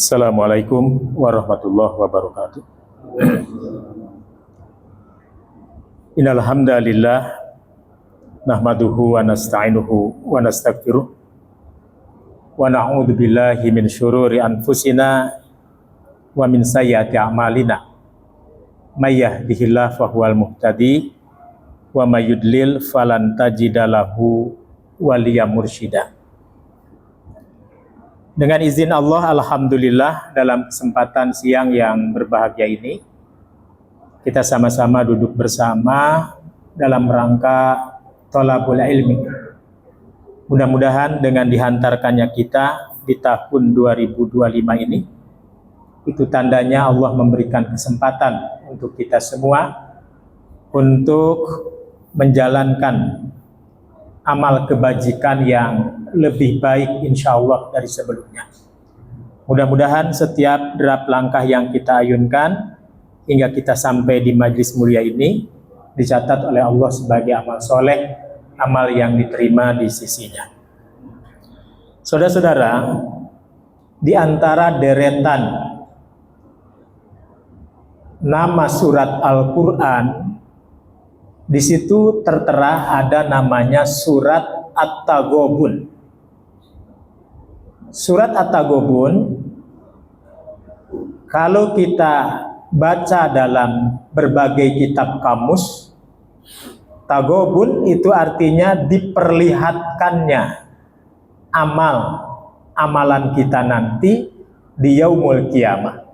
Assalamualaikum warahmatullahi wabarakatuh. Innal hamdalillah nahmaduhu wa nasta'inuhu wa nastaghfiruh wa na'udzu billahi min syururi anfusina wa min sayyiati a'malina. May yahdihillahu fahuwal muhtadi wa may yudlil falan tajida lahu waliya mursyida. Dengan izin Allah, alhamdulillah, dalam kesempatan siang yang berbahagia ini, kita sama-sama duduk bersama dalam rangka thalabul ilmi. Mudah-mudahan dengan dihantarkannya kita di tahun 2025 ini, itu tandanya Allah memberikan kesempatan untuk kita semua untuk menjalankan amal kebajikan yang lebih baik insya Allah dari sebelumnya. Mudah-mudahan setiap derap langkah yang kita ayunkan hingga kita sampai di majlis mulia ini dicatat oleh Allah sebagai amal soleh, amal yang diterima di sisinya. Saudara-saudara, di antara deretan nama surat Al-Quran, di situ tertera ada namanya surat At-Taghabun. Surat At-Taghabun, kalau kita baca dalam berbagai kitab kamus, Taghabun itu artinya diperlihatkannya amalan kita nanti di yaumul qiyamah.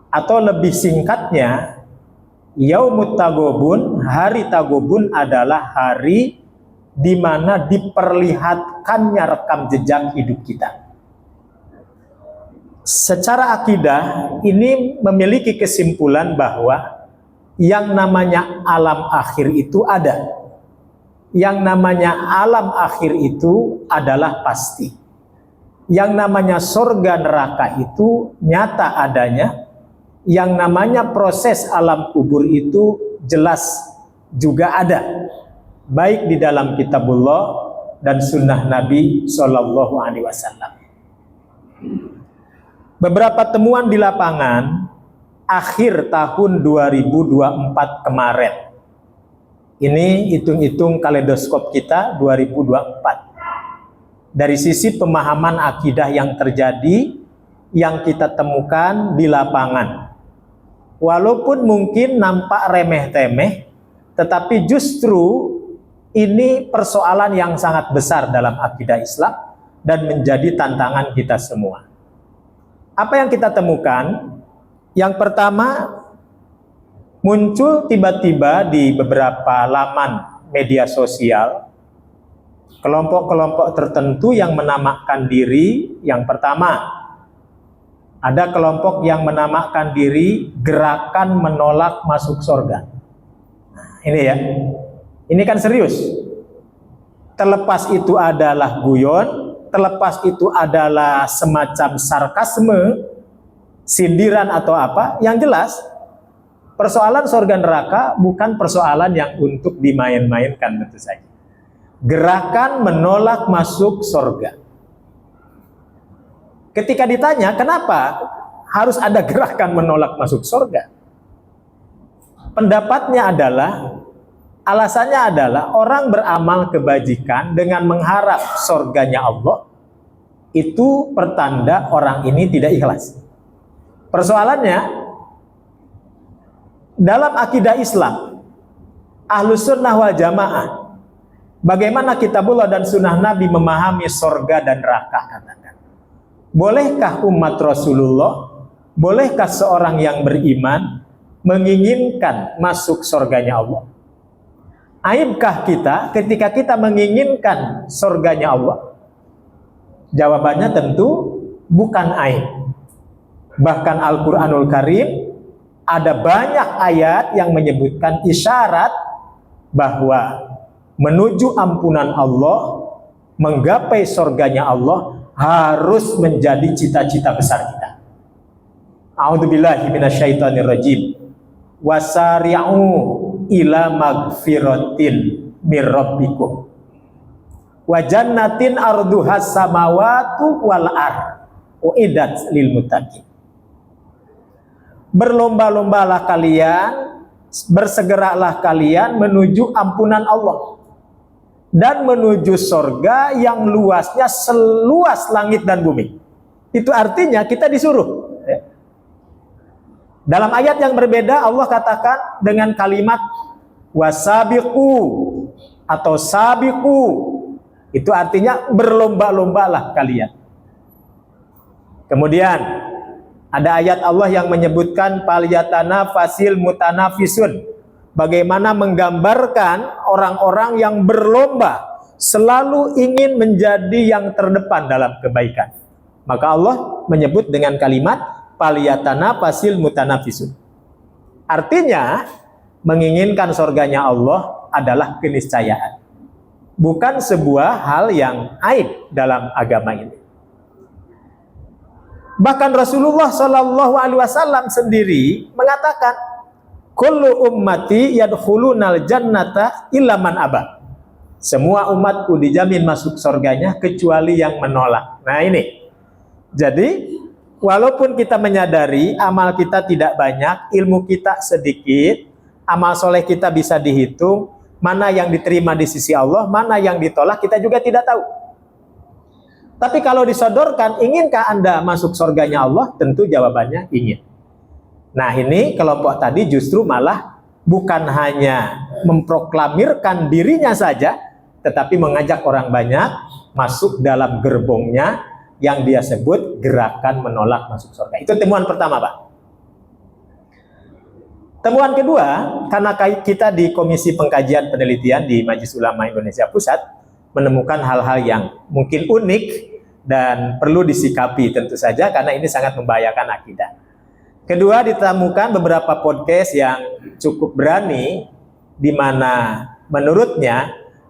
Atau lebih singkatnya, Yaumut Taghabun, hari Taghabun adalah hari di mana diperlihatkannya rekam jejak hidup kita. Secara akidah, ini memiliki kesimpulan bahwa yang namanya alam akhir itu ada. Yang namanya alam akhir itu adalah pasti. Yang namanya surga neraka itu nyata adanya. Yang namanya proses alam kubur itu jelas juga ada, baik di dalam kitabullah dan sunnah Nabi Shallallahu Alaihi Wasallam. Beberapa temuan di lapangan akhir tahun 2024 kemarin, ini hitung-hitung kaleidoskop kita 2024, dari sisi pemahaman akidah yang terjadi, yang kita temukan di lapangan. Walaupun mungkin nampak remeh-temeh, tetapi justru ini persoalan yang sangat besar dalam akidah Islam dan menjadi tantangan kita semua. Apa yang kita temukan? Yang pertama, muncul tiba-tiba di beberapa laman media sosial kelompok-kelompok tertentu yang menamakan diri. Yang pertama, ada kelompok yang menamakan diri Gerakan Menolak Masuk Surga. Nah, ini ya, ini kan serius. Terlepas itu adalah guyon, terlepas itu adalah semacam sarkasme, sindiran atau apa, yang jelas persoalan surga neraka bukan persoalan yang untuk dimain-mainkan tentu saja. Gerakan Menolak Masuk Surga. Ketika ditanya kenapa harus ada gerakan menolak masuk surga, pendapatnya adalah, alasannya adalah orang beramal kebajikan dengan mengharap surganya Allah, itu pertanda orang ini tidak ikhlas. Persoalannya, dalam akidah Islam, Ahlus Sunnah wal Jamaah, bagaimana kitabullah dan sunnah Nabi memahami surga dan neraka, katakan. Bolehkah umat Rasulullah, bolehkah seorang yang beriman menginginkan masuk surganya Allah? Aibkah kita ketika kita menginginkan surganya Allah? Jawabannya tentu bukan aib. Bahkan Al-Quranul Karim ada banyak ayat yang menyebutkan isyarat bahwa menuju ampunan Allah, menggapai surganya Allah, harus menjadi cita-cita besar kita. A'udzubillahi minasyaitonirrajim. Wasari'u ila magfiratin mir rabbikum wa jannatin arduhas samawatu wal ar uiddat lil muttaqin. Berlomba-lombalah kalian, bersegeralah kalian menuju ampunan Allah dan menuju sorga yang luasnya seluas langit dan bumi. Itu artinya kita disuruh. Dalam ayat yang berbeda Allah katakan dengan kalimat wasabiqu atau sabiqu. Itu artinya berlomba-lombalah kalian. Kemudian ada ayat Allah yang menyebutkan falyatana fasil mutanafisun. Bagaimana menggambarkan orang-orang yang berlomba selalu ingin menjadi yang terdepan dalam kebaikan. Maka Allah menyebut dengan kalimat falyatana fasil mutanafisun. Artinya menginginkan surganya Allah adalah keniscayaan. Bukan sebuah hal yang aib dalam agama ini. Bahkan Rasulullah Shallallahu Alaihi Wasallam sendiri mengatakan, "Kullu ummati yadkhulunal jannata illa man aba." Semua umatku dijamin masuk surganya kecuali yang menolak. Nah ini. Jadi walaupun kita menyadari amal kita tidak banyak, ilmu kita sedikit, amal soleh kita bisa dihitung, mana yang diterima di sisi Allah, mana yang ditolak kita juga tidak tahu. Tapi kalau disodorkan, inginkah Anda masuk surganya Allah? Tentu jawabannya ingin. Nah ini kelompok tadi justru malah bukan hanya memproklamirkan dirinya saja, tetapi mengajak orang banyak masuk dalam gerbongnya yang dia sebut gerakan menolak masuk surga. Itu temuan pertama, Pak. Temuan kedua, karena kita di Komisi Pengkajian Penelitian di Majelis Ulama Indonesia Pusat menemukan hal-hal yang mungkin unik dan perlu disikapi tentu saja karena ini sangat membahayakan akidah. Kedua, ditemukan beberapa podcast yang cukup berani di mana menurutnya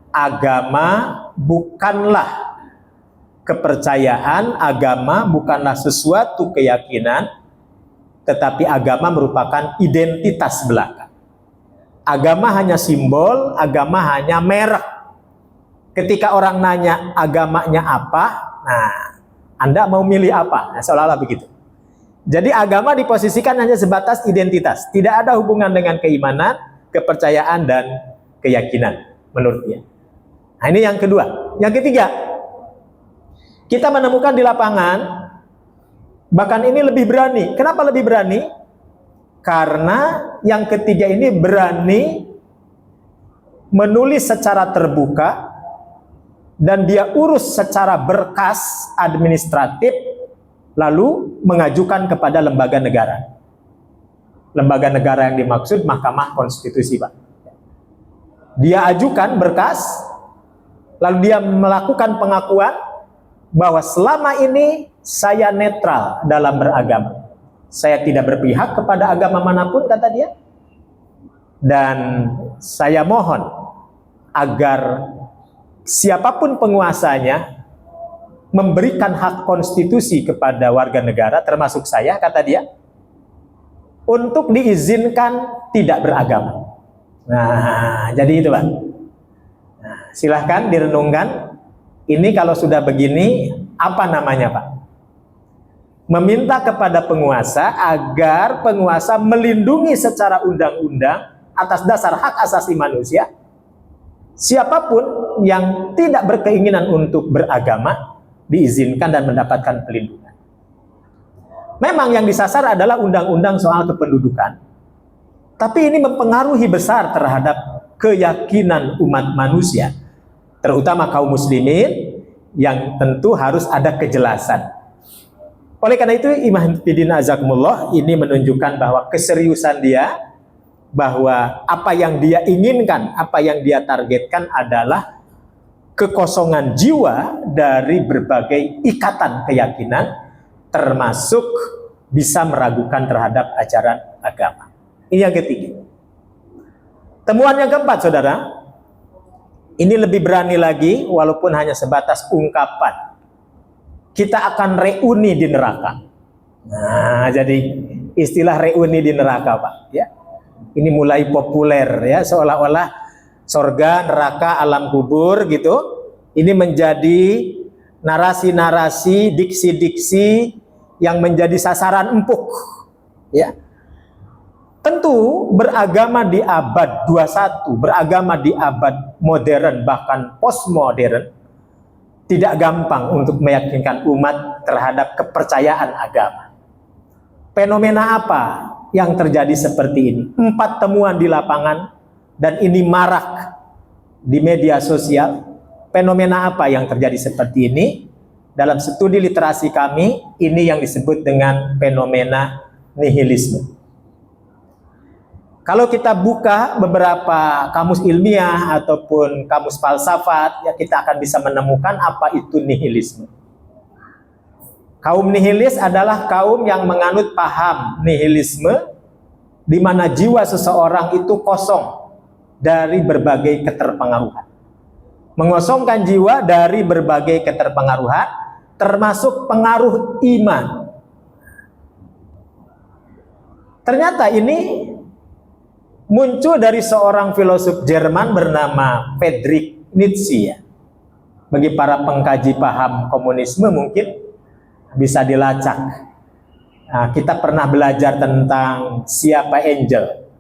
agama bukanlah kepercayaan, agama bukanlah sesuatu keyakinan, tetapi agama merupakan identitas belaka. Agama hanya simbol, agama hanya merek. Ketika orang nanya agamanya apa, nah, Anda mau milih apa? Nah, seolah-olah begitu. Jadi agama diposisikan hanya sebatas identitas, tidak ada hubungan dengan keimanan, kepercayaan, dan keyakinan menurut dia. Nah, ini yang kedua. Yang ketiga, kita menemukan di lapangan, bahkan ini lebih berani. Kenapa lebih berani? Karena yang ketiga ini berani menulis secara terbuka, dan dia urus secara berkas administratif, lalu mengajukan kepada lembaga negara. Lembaga negara yang dimaksud Mahkamah Konstitusi, Pak. Dia ajukan berkas, lalu dia melakukan pengakuan bahwa selama ini saya netral dalam beragama. Saya tidak berpihak kepada agama manapun, kata dia. Dan saya mohon agar siapapun penguasanya memberikan hak konstitusi kepada warga negara, termasuk saya, kata dia, untuk diizinkan tidak beragama. Nah, jadi itu, Pak. Nah, silahkan direnungkan. Ini kalau sudah begini, apa namanya, Pak? Meminta kepada penguasa agar penguasa melindungi secara undang-undang atas dasar hak asasi manusia siapapun yang tidak berkeinginan untuk beragama diizinkan dan mendapatkan pelindungan. Memang yang disasar adalah undang-undang soal kependudukan, tapi ini mempengaruhi besar terhadap keyakinan umat manusia, terutama kaum muslimin yang tentu harus ada kejelasan. Oleh karena itu, Imam Fiddin Azakumullah ini menunjukkan bahwa keseriusan dia, bahwa apa yang dia inginkan, apa yang dia targetkan adalah kekosongan jiwa dari berbagai ikatan keyakinan, termasuk bisa meragukan terhadap ajaran agama. Ini yang ketiga. Temuan yang keempat, saudara, ini lebih berani lagi, walaupun hanya sebatas ungkapan. Kita akan reuni di neraka. Nah, jadi istilah reuni di neraka, Pak, ya. Ini mulai populer, ya, seolah-olah sorga, neraka, alam kubur gitu. Ini menjadi narasi-narasi, diksi-diksi yang menjadi sasaran empuk. Ya. Tentu beragama di abad 21, beragama di abad modern bahkan postmodern tidak gampang untuk meyakinkan umat terhadap kepercayaan agama. Fenomena apa yang terjadi seperti ini? 4 temuan di lapangan dan ini marak di media sosial. Fenomena apa yang terjadi seperti ini? Dalam studi literasi kami, ini yang disebut dengan fenomena nihilisme. Kalau kita buka beberapa kamus ilmiah ataupun kamus falsafat, ya kita akan bisa menemukan apa itu nihilisme. Kaum nihilis adalah kaum yang menganut paham nihilisme, di mana jiwa seseorang itu kosong dari berbagai keterpengaruhan. Mengosongkan jiwa dari berbagai keterpengaruhan, termasuk pengaruh iman. Ternyata ini muncul dari seorang filosof Jerman bernama Friedrich Nietzsche. Bagi para pengkaji paham komunisme mungkin bisa dilacak. Nah, kita pernah belajar tentang siapa Engel.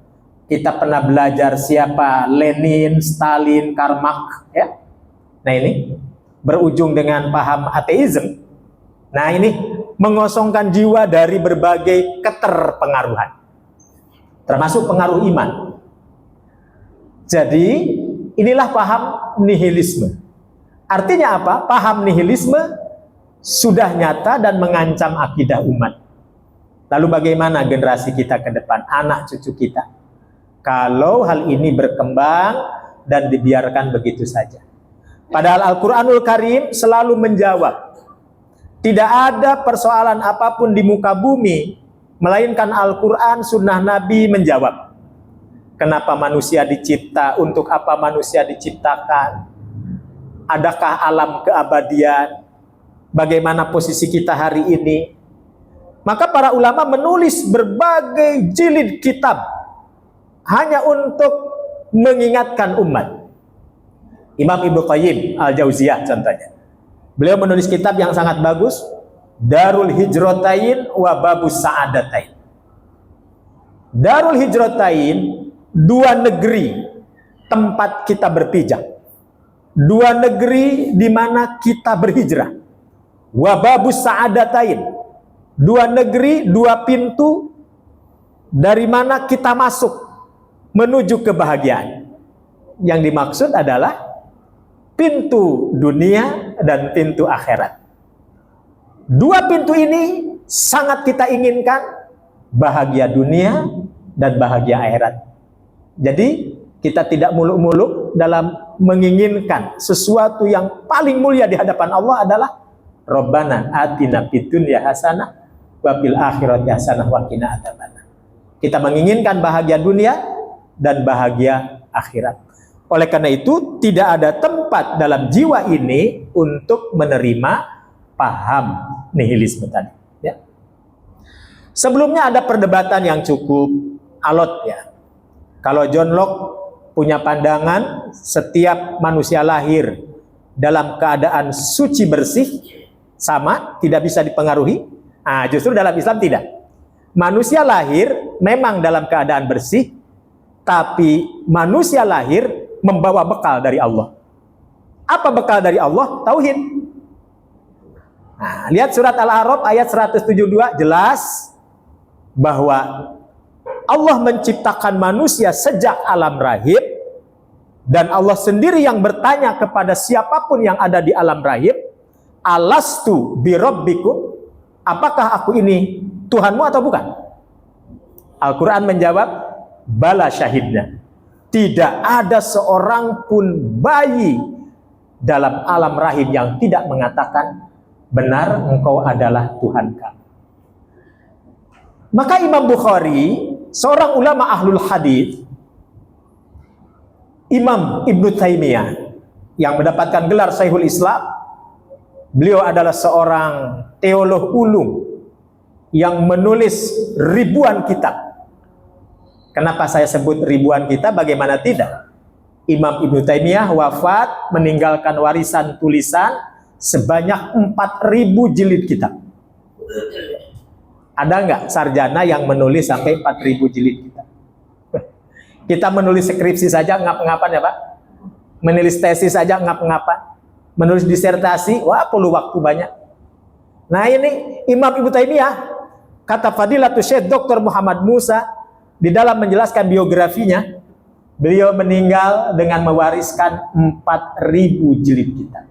Kita pernah belajar siapa Lenin, Stalin, Karl Marx, ya. Nah, ini berujung dengan paham ateisme. Nah, ini mengosongkan jiwa dari berbagai keterpengaruhan, termasuk pengaruh iman. Jadi, inilah paham nihilisme. Artinya apa? Paham nihilisme sudah nyata dan mengancam akidah umat. Lalu bagaimana generasi kita ke depan, anak cucu kita, kalau hal ini berkembang dan dibiarkan begitu saja? Padahal Al-Quranul Karim selalu menjawab. Tidak ada persoalan apapun di muka bumi melainkan Al-Quran, sunnah Nabi menjawab. Kenapa manusia dicipta? Untuk apa manusia diciptakan? Adakah alam keabadian? Bagaimana posisi kita hari ini? Maka para ulama menulis berbagai jilid kitab hanya untuk mengingatkan umat. Imam Ibnu Qayyim Al-Jauziyah contohnya. Beliau menulis kitab yang sangat bagus, Darul Hijratain wa Babus Sa'adatain. Darul Hijratain, 2 negeri tempat kita berpijak. 2 negeri di mana kita berhijrah. Wa Babus Sa'adatain, 2 negeri, 2 pintu dari mana kita masuk menuju kebahagiaan. Yang dimaksud adalah pintu dunia dan pintu akhirat. 2 pintu ini sangat kita inginkan, bahagia dunia dan bahagia akhirat. Jadi kita tidak muluk-muluk dalam menginginkan sesuatu yang paling mulia di hadapan Allah adalah Rabbana atina fid dunya hasanah wa fil akhirati hasanah wa qina adzabannar. Kita menginginkan bahagia dunia dan bahagia akhirat. Oleh karena itu tidak ada tempat dalam jiwa ini untuk menerima paham nihilisme tadi, ya. Sebelumnya ada perdebatan yang cukup alot, ya. Kalau John Locke punya pandangan setiap manusia lahir dalam keadaan suci bersih, sama, tidak bisa dipengaruhi. Nah, justru dalam Islam tidak. Manusia lahir memang dalam keadaan bersih, tapi manusia lahir membawa bekal dari Allah. Apa bekal dari Allah? Tauhid. Nah, lihat surat Al-A'raf ayat 172, jelas bahwa Allah menciptakan manusia sejak alam rahim, dan Allah sendiri yang bertanya kepada siapapun yang ada di alam rahim, alastu birabbikum, apakah aku ini Tuhanmu atau bukan? Al-Quran menjawab, bala syahidna. Tidak ada seorang pun bayi dalam alam rahim yang tidak mengatakan, benar engkau adalah Tuhan kami. Maka Imam Bukhari, seorang ulama ahlul hadis, Imam Ibnu Taimiyah yang mendapatkan gelar Syekhul Islam, beliau adalah seorang teolog ulum yang menulis ribuan kitab. Kenapa saya sebut ribuan kitab? Bagaimana tidak? Imam Ibnu Taimiyah wafat meninggalkan warisan tulisan sebanyak 4.000 jilid kitab. Ada nggak sarjana yang menulis sampai 4.000 jilid kita? Kita menulis skripsi saja ngap-ngapan ya Pak. Menulis tesis saja ngap-ngapan. Menulis disertasi, wah perlu waktu banyak. Nah ini Imam Ibnu Taimiyah, kata Fadilatul Syekh Dr. Muhammad Musa di dalam menjelaskan biografinya, beliau meninggal dengan mewariskan 4.000 jilid kitab.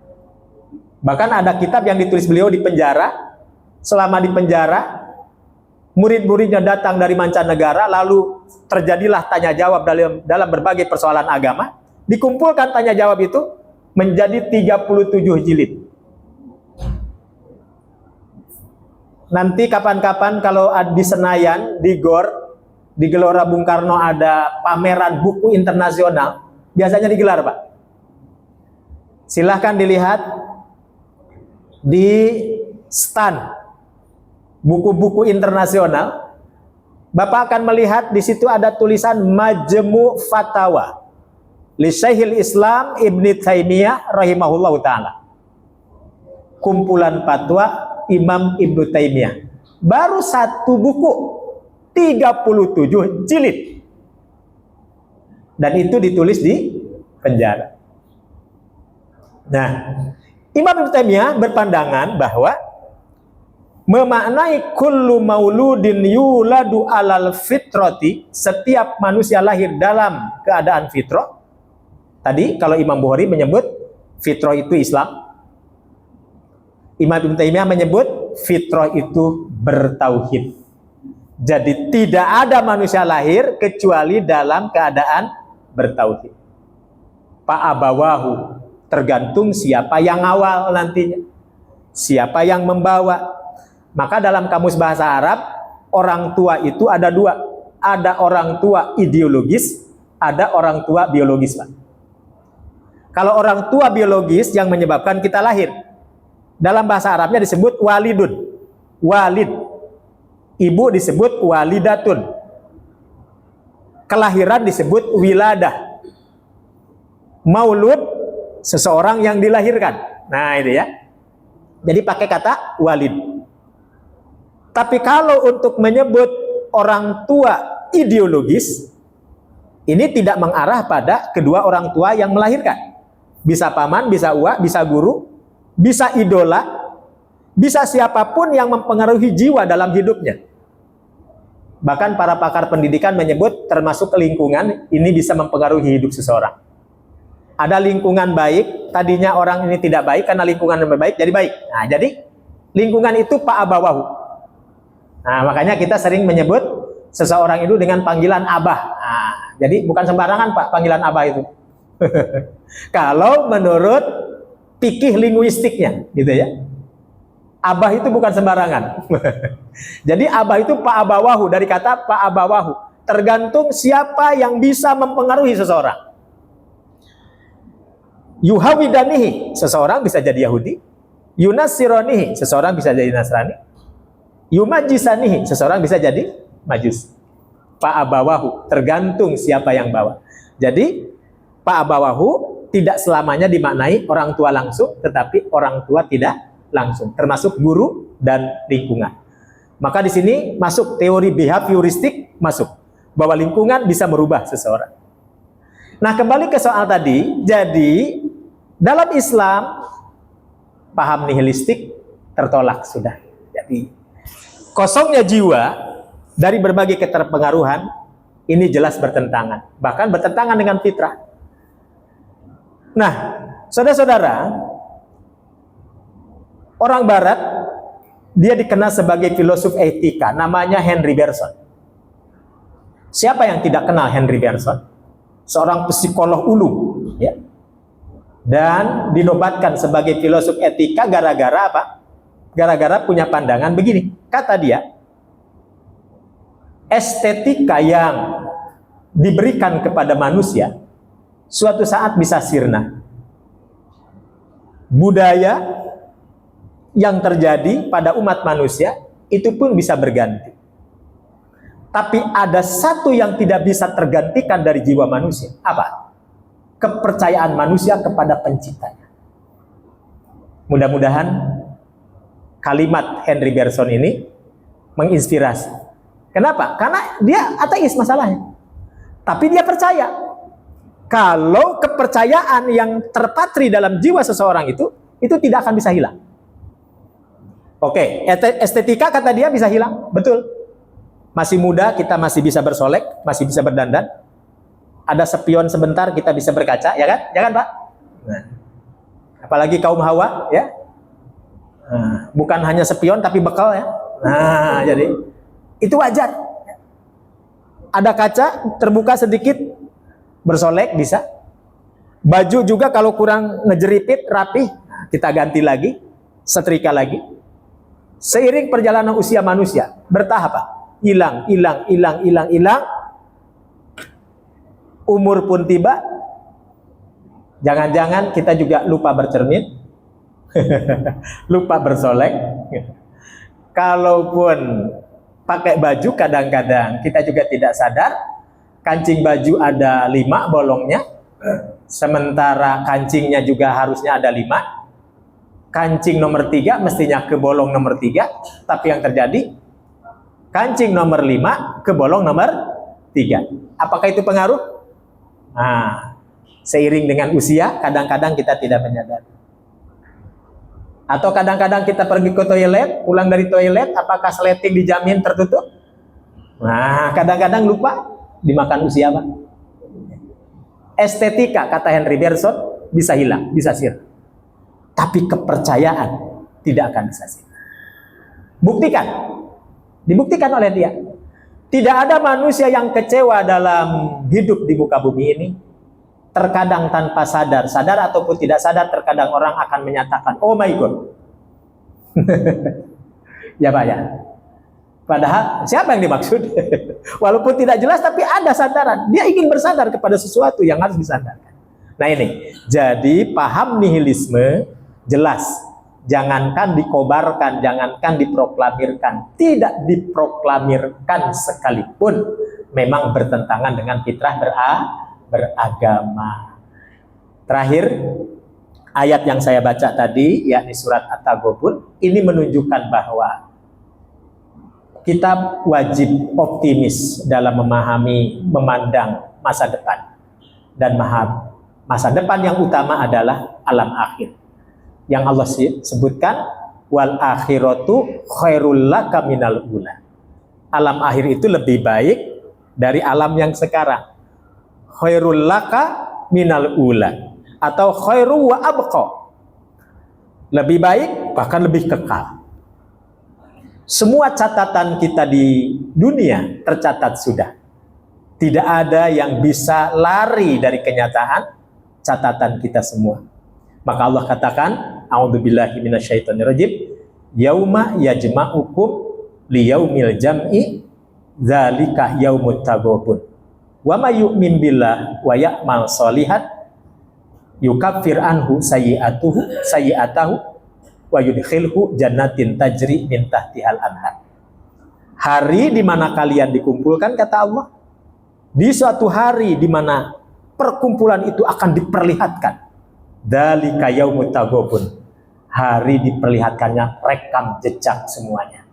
Bahkan ada kitab yang ditulis beliau di penjara. Selama di penjara, murid-muridnya datang dari mancanegara, lalu terjadilah tanya jawab dalam berbagai persoalan agama. Dikumpulkan tanya jawab itu menjadi 37 jilid. Nanti kapan-kapan kalau di Senayan, di GOR, di Gelora Bung Karno ada pameran buku internasional, biasanya digelar Pak. Silahkan dilihat di stand buku-buku internasional, Bapak akan melihat di situ ada tulisan Majmu' Fatawa li Syekhul Islam Ibnu Taimiyah rahimahullahu taala. Kumpulan fatwa Imam Ibnu Taimiyah. Baru satu buku 37 jilid. Dan itu ditulis di penjara. Nah, Imam Ibnu Taimiyah berpandangan bahwa memaknai kullu mauludin yuladu alal fitrati, setiap manusia lahir dalam keadaan fitrah. Tadi kalau Imam Bukhari menyebut fitrah itu Islam, Imam Ibnu Taimiyah menyebut fitrah itu bertauhid. Jadi tidak ada manusia lahir kecuali dalam keadaan bertauhid. Fa'abawahu, tergantung siapa yang awal nantinya, siapa yang membawa. Maka dalam kamus bahasa Arab, orang tua itu ada dua. Ada orang tua ideologis, ada orang tua biologis Pak. Kalau orang tua biologis yang menyebabkan kita lahir, dalam bahasa Arabnya disebut walidun, walid. Ibu disebut walidatun. Kelahiran disebut wiladah. Maulud, seseorang yang dilahirkan. Nah itu ya. Jadi pakai kata walid. Tapi kalau untuk menyebut orang tua ideologis, ini tidak mengarah pada kedua orang tua yang melahirkan. Bisa paman, bisa uak, bisa guru, bisa idola, bisa siapapun yang mempengaruhi jiwa dalam hidupnya. Bahkan para pakar pendidikan menyebut termasuk lingkungan ini bisa mempengaruhi hidup seseorang. Ada lingkungan baik, tadinya orang ini tidak baik, karena lingkungan yang baik jadi baik. Nah, jadi lingkungan itu fa'abawahu. Nah, makanya kita sering menyebut seseorang itu dengan panggilan abah. Nah, jadi bukan sembarangan Pak panggilan abah itu. Kalau menurut fikih linguistiknya, gitu ya. Abah itu bukan sembarangan. Jadi abah itu fa'abawahu, dari kata fa'abawahu. Tergantung siapa yang bisa mempengaruhi seseorang. Yuhawidanihi, seseorang bisa jadi Yahudi. Yunasironihi, seseorang bisa jadi Nasrani. Yumajisanihi, seseorang bisa jadi Majus. Fa'abawahu, tergantung siapa yang bawa. Jadi fa'abawahu tidak selamanya dimaknai orang tua langsung, tetapi orang tua tidak langsung, termasuk guru dan lingkungan. Maka di sini masuk teori behavioristik, masuk bahwa lingkungan bisa merubah seseorang. Nah, kembali ke soal tadi, jadi dalam Islam paham nihilistik tertolak sudah. Jadi kosongnya jiwa dari berbagai keterpengaruhan ini jelas bertentangan, bahkan bertentangan dengan fitrah. Nah, saudara-saudara, orang Barat dia dikenal sebagai filosof etika, namanya Henry Bergson. Siapa yang tidak kenal Henry Bergson? Seorang psikolog ulung, ya. Dan dinobatkan sebagai filosof etika gara-gara apa? Gara-gara punya pandangan begini. Kata dia, estetika yang diberikan kepada manusia suatu saat bisa sirna. Budaya yang terjadi pada umat manusia itu pun bisa berganti. Tapi ada satu yang tidak bisa tergantikan dari jiwa manusia. Apa? Kepercayaan manusia kepada penciptanya. Mudah-mudahan kalimat Henry Bergson ini menginspirasi. Kenapa? Karena dia ateis masalahnya. Tapi dia percaya. Kalau kepercayaan yang terpatri dalam jiwa seseorang itu tidak akan bisa hilang. Oke, estetika kata dia bisa hilang, betul. Masih muda, kita masih bisa bersolek, masih bisa berdandan. Ada spion sebentar, kita bisa berkaca, ya kan? Ya kan, Pak? Nah, apalagi kaum Hawa, ya. Nah, bukan hanya spion, tapi bekal, ya. Nah, jadi itu wajar. Ada kaca, terbuka sedikit, bersolek, bisa. Baju juga kalau kurang ngejeripit, rapih, kita ganti lagi, setrika lagi. Seiring perjalanan usia manusia, bertahap, Pak. Hilang. Umur pun tiba. Jangan-jangan kita juga lupa bercermin. Lupa bersolek. Kalaupun pakai baju, kadang-kadang kita juga tidak sadar. Kancing baju ada 5 bolongnya. Sementara kancingnya juga harusnya ada 5. Kancing nomor 3 mestinya ke bolong nomor 3. Tapi yang terjadi, kancing nomor 5 ke bolong nomor 3. Apakah itu pengaruh? Nah, seiring dengan usia, kadang-kadang kita tidak menyadari. Atau kadang-kadang kita pergi ke toilet, pulang dari toilet, apakah sleting dijamin tertutup? Nah, kadang-kadang lupa, dimakan usia, Pak. Estetika, kata Henry Bergson, bisa hilang, bisa sirna. Tapi kepercayaan tidak akan bisa sirna. Buktikan. Dibuktikan oleh dia. Tidak ada manusia yang kecewa dalam hidup di muka bumi ini. Terkadang tanpa sadar ataupun tidak sadar, terkadang orang akan menyatakan, oh my God. Ya, Pak, ya. Padahal siapa yang dimaksud? Walaupun tidak jelas, tapi ada sadaran. Dia ingin bersadar kepada sesuatu yang harus disadarkan. Nah ini, jadi paham nihilisme jelas. Jangankan dikobarkan, jangankan diproklamirkan. Tidak diproklamirkan sekalipun memang bertentangan dengan fitrah beragama. Terakhir, ayat yang saya baca tadi, yakni surat At-Taghabun, ini menunjukkan bahwa kita wajib optimis dalam memahami, memandang masa depan. Dan masa depan yang utama adalah alam akhir. Yang Allah sebutkan, wal akhiratu khairul laka minal ula. Alam akhir itu lebih baik dari alam yang sekarang. Khairul laka minal ula. Atau khairu wa abqa. Lebih baik, bahkan lebih kekal. Semua catatan kita di dunia tercatat sudah. Tidak ada yang bisa lari dari kenyataan catatan kita semua. Maka Allah katakan, a'udzubillahi minasyaitonirrajim, yauma yajma'ukum liyaumil jam'i dzalika yaumut taghabun. Wa may yu'min billah wa ya'mal shalihat yukaffir anhu sayyi'atahu wa yudkhilhu jannatin tajri min tahtihal anhar. Hari di mana kalian dikumpulkan, kata Allah, di suatu hari di mana perkumpulan itu akan diperlihatkan. Dzalika yaumut taghabun. Hari diperlihatkannya rekam jejak semuanya.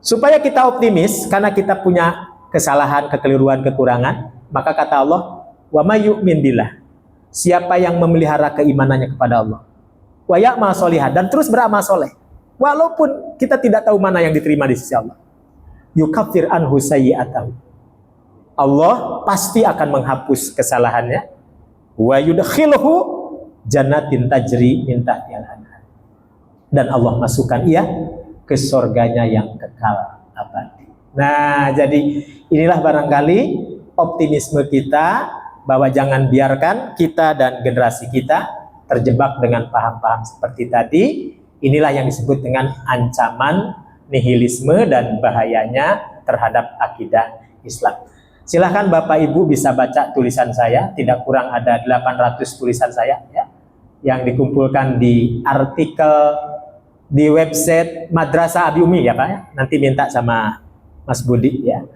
Supaya kita optimis karena kita punya kesalahan, kekeliruan, kekurangan, maka kata Allah, wa may yu'min billah. Siapa yang memelihara keimanannya kepada Allah, wa ya'mal sholihan, dan terus beramal soleh, walaupun kita tidak tahu mana yang diterima di sisi Allah, yukaffir anhu sayyi'atahu. Allah pasti akan menghapus kesalahannya, wa yudkhilhu jannatin tajri min tahtihal anhar, dan Allah masukkan ia ke surganya yang kekal abadi. Nah, jadi inilah barangkali optimisme kita, bahwa jangan biarkan kita dan generasi kita terjebak dengan paham-paham seperti tadi. Inilah yang disebut dengan ancaman nihilisme dan bahayanya terhadap akidah Islam. Silahkan Bapak Ibu bisa baca tulisan saya, tidak kurang ada 800 tulisan saya, ya, yang dikumpulkan di artikel di website Madrasah Abi Umi, ya Pak, ya. Nanti minta sama Mas Budi, ya.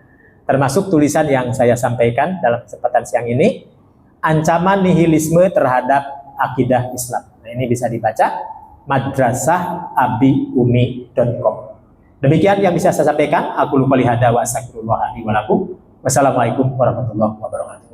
Termasuk tulisan yang saya sampaikan dalam kesempatan siang ini, ancaman nihilisme terhadap akidah Islam. Nah, ini bisa dibaca madrasahabiumi.com. Demikian yang bisa saya sampaikan. Aku lupa lihada wa astagfirullah li wa lakum. Wassalamualaikum warahmatullahi wabarakatuh.